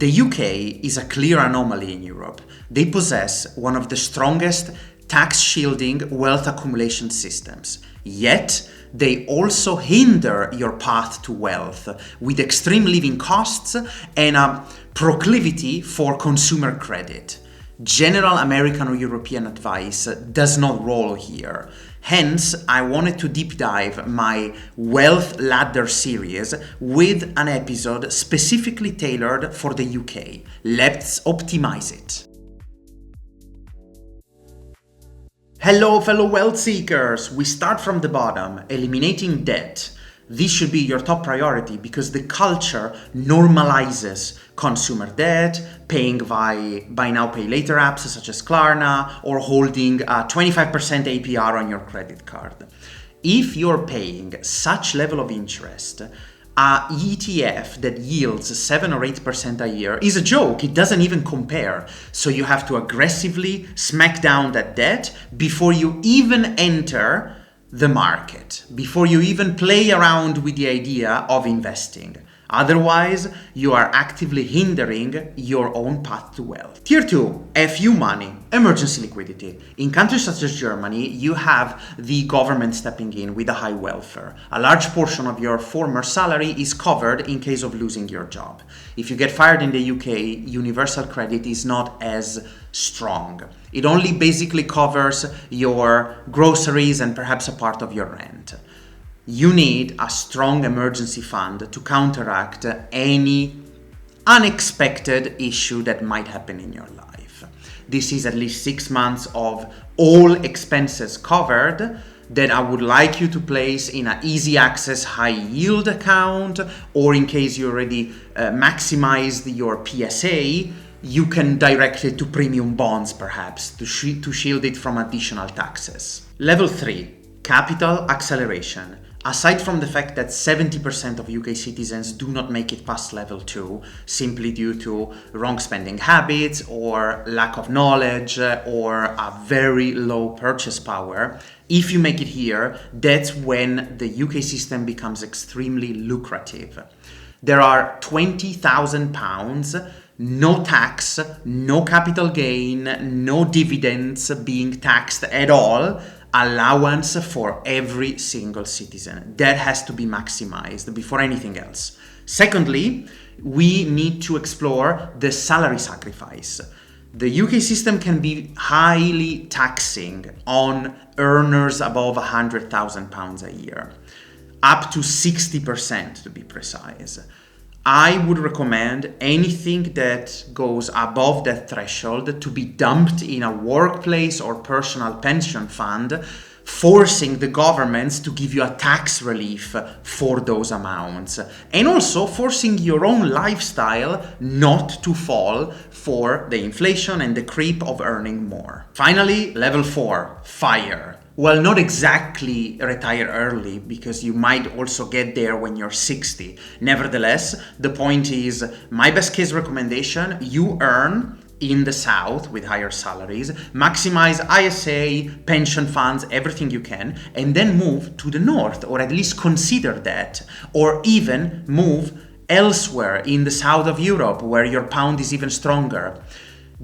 The UK is a clear anomaly in Europe. They possess one of the strongest tax-shielding wealth accumulation systems. Yet, they also hinder your path to wealth with extreme living costs and a proclivity for consumer credit. General American or European advice does not roll here. Hence, I wanted to deep dive my Wealth Ladder series with an episode specifically tailored for the UK. Let's optimize it. Hello, fellow wealth seekers! We start from the bottom, eliminating debt. This should be your top priority because the culture normalizes consumer debt, paying buy now, pay later apps such as Klarna, or holding a 25% APR on your credit card. If you're paying such level of interest, a ETF that yields 7 or 8% a year is a joke. It doesn't even compare. So you have to aggressively smack down that debt before you even enter the market, before you even play around with the idea of investing. Otherwise, you are actively hindering your own path to wealth. Tier 2, FU money, emergency liquidity. In countries such as Germany, you have the government stepping in with a high welfare. A large portion of your former salary is covered in case of losing your job. If you get fired in the UK, universal credit is not as strong. It only basically covers your groceries and perhaps a part of your rent. You need a strong emergency fund to counteract any unexpected issue that might happen in your life. This is at least 6 months of all expenses covered that I would like you to place in an easy access high yield account, or in case you already maximized your PSA, you can direct it to premium bonds perhaps to shield it from additional taxes. Level 3, capital acceleration. Aside from the fact that 70% of UK citizens do not make it past level 2 simply due to wrong spending habits or lack of knowledge or a very low purchase power, if you make it here, that's when the UK system becomes extremely lucrative. There are £20,000, no tax, no capital gain, no dividends being taxed at all, allowance for every single citizen. That has to be maximized before anything else. Secondly, we need to explore the salary sacrifice. The UK system can be highly taxing on earners above £100,000 a year, up to 60% to be precise. I would recommend anything that goes above that threshold to be dumped in a workplace or personal pension fund, forcing the governments to give you a tax relief for those amounts, and also forcing your own lifestyle not to fall for the inflation and the creep of earning more. Finally, level 4, FIRE. Well, not exactly retire early, because you might also get there when you're 60. Nevertheless, the point is, my best case recommendation, you earn in the south with higher salaries, maximize ISA, pension funds, everything you can, and then move to the north, or at least consider that, or even move elsewhere in the south of Europe where your pound is even stronger.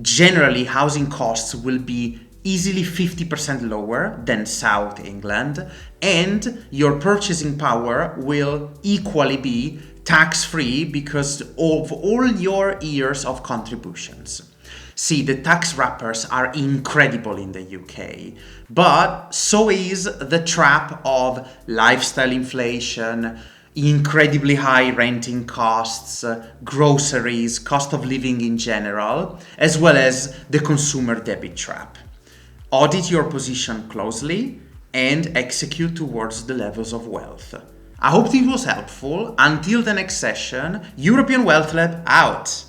Generally, housing costs will be easily 50% lower than South England, and your purchasing power will equally be tax-free because of all your years of contributions. See, the tax wrappers are incredible in the UK, but so is the trap of lifestyle inflation, incredibly high renting costs, groceries, cost of living in general, as well as the consumer debit trap. Audit your position closely and execute towards the levels of wealth. I hope this was helpful. Until the next session, European Wealth Lab out!